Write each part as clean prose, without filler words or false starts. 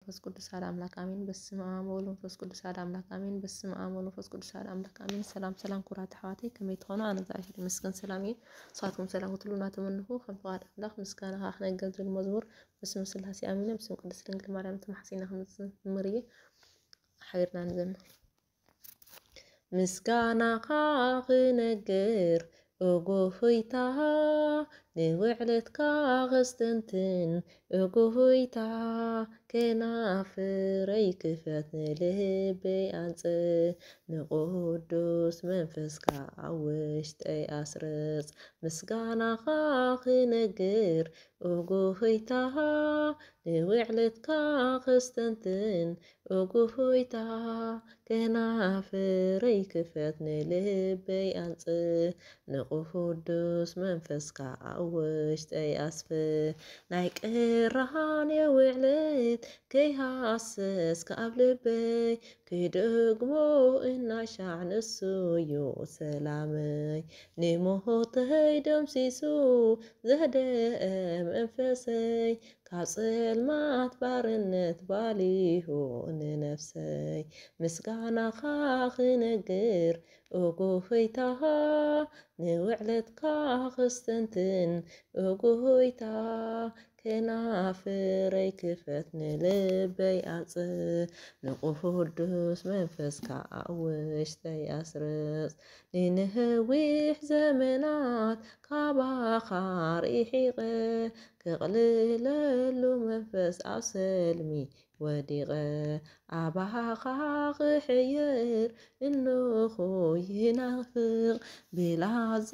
መንፈስ ቅዱስ አሐድ አምላክ አሜን። በስመ አብ ወወልድ ወመንፈስ ቅዱስ አሐድ አምላክ አሜን። በስመ አብ ወወልድ ወመንፈስ ቅዱስ አሐድ አምላክ አሜን። ሰላም ሰላም ኩራት አሕዋተይ ከመይ ትኾኑ ኣነ እግዚአብሔር ይመስገን ሰላም እየ። ንስኻትኩም ሰላም ክትህሉና ተመንሁ ከም ፍቃድ ኣምላኽ ምስጋና ክነግር ዝብል መዝሙር በስመ ስላሴ ኣሚነ በስመ ቅድስት ድንግል ማርያም ተማሕፂና ክንዝምር እየ ሓቢርና ንዘምር። ምስጋናኻ ክነግር እጉህይታ ንውዕለትካ ክስተንትን እጉህይታ ከናፍረይ ክፈት ንልበይ ኣንጽእ ንቅዱስ መንፈስካ ኣብ ውሽጠይ ኣስርጽ። ምስጋናኻ ክነግር እጉህይታ ንውዕለትካ ክስተንትን እጉህይታ ከናፍረይ ክፈት ንልበይ ኣንጽእ ንቅዱስ መንፈስካ ኣብ ውሽጠይ ኣስፍሕ። ናይ ቀራንዮ ውዕለት ከይሃስስ ካብ ልበይ ክድግሞ እናሻዕ ንሱ እዩ ሰላመይ። ንሞተይ ደምሲሱ ዘህደአ መንፈሰይ ካብ ጽልማት ባርነት ባሊሁ ንነፍሰይ። ምስጋናኻ ክነግር እጉህይታ ንውዕለትካ ክስተንትን እጉህይታ ከናፍረይ ክፈት ንልበይ ኣንጽእ ንቅዱስ መንፈስካ ኣብ ውሽጠይ ኣስርጽ። ንነዊሕ ዘመናት ካባኻ ርሒቐ ከቕልለሉ መንፈስ ኣብ ሰልሚ ወዲቐ ኣባኻ ክሕየር እንኹ ይናፍቕ ብላዛ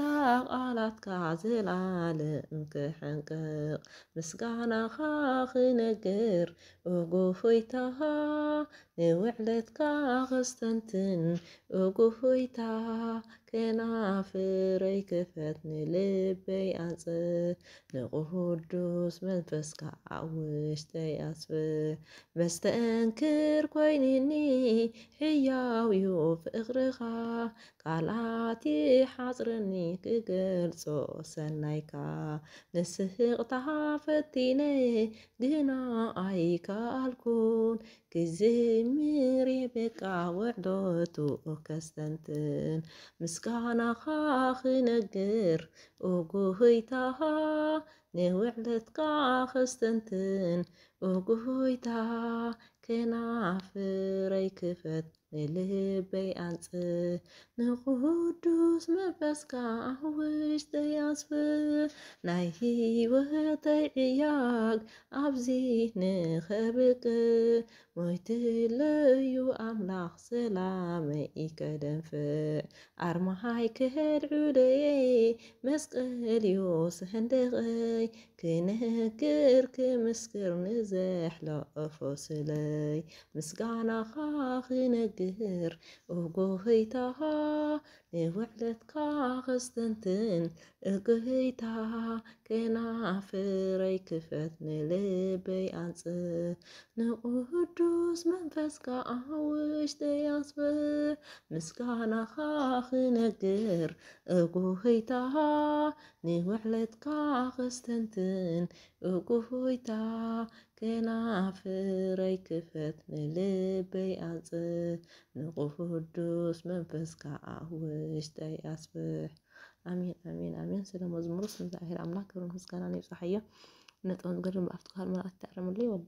ቃላትካ ዘላለም ክሕንቅቕ። ምስጋናኻ ክነግር እጉህይታ ንውዕለትካ ክስተንትን እጉህይታ ከናፍረይ ክፈት ንልበይ ኣንጽእ ንቅዱስ መንፈስካ ኣብ ውሽጠይ ኣስፍሕ። መስተንክር ኮይኑኒ ሕያው እዩ ፍቕርኻ ቃላት ይሓጽረኒ ክገልጾ ሰናይካ። ንስሕቕታ ፈቲነ ግና ኣይከኣልኩን ክዝምር የበቃ ውዕለቱ ከስተንትን። ምስጋናኻ ክነግር እጉህይታ ንውዕለትካ ክስተንትን እጉህይታ ከናፍረይ ክፈት ንልበይ ኣንጽእ ንቅዱስ መንፈስካ ኣብ ውሽጠይ ኣስፍሕ። ናይ ህይወተይ ዕያግ ኣብዚ ንኸብቅዕ ሞይትለዩ ኣምላኽ ሰላመይ ከደንፍዕ። ኣርማይ ከልዑለየ መስቀል እዩ ሰንደቐይ ክነግር ክምስክር ንዘሕለፎ ስለይ። ምስጋናኻ ክነግር እጉህይታ ንውዕለትካ ክስተንትን እጉህይታ ከናፍረይ ክፈት ንልበይ ኣንጽእ ንቅዱስ መንፈስካ ኣብ ውሽጠይ ኣስፍሕ። ምስጋናኻ ክነግር እጉህይታ ንውዕለትካ ክስተንትን እጉህይታ ከናፍረይ ክፈት ንልበይ ኣንጽእ ንቅዱስ መንፈስካ ኣብ ውሽጠይ ኣስፍሕ። ኣሜን ኣሜን ኣሜን። ስለ መዝሙሩ ስም እግዚአብሔር ኣምላክ ክብርን ምስጋናን ይብጻሕ እዮ። ነጥብ ገድም ብኣፍቲ ካልእ መላእክት ተዕረምሉ ይወድ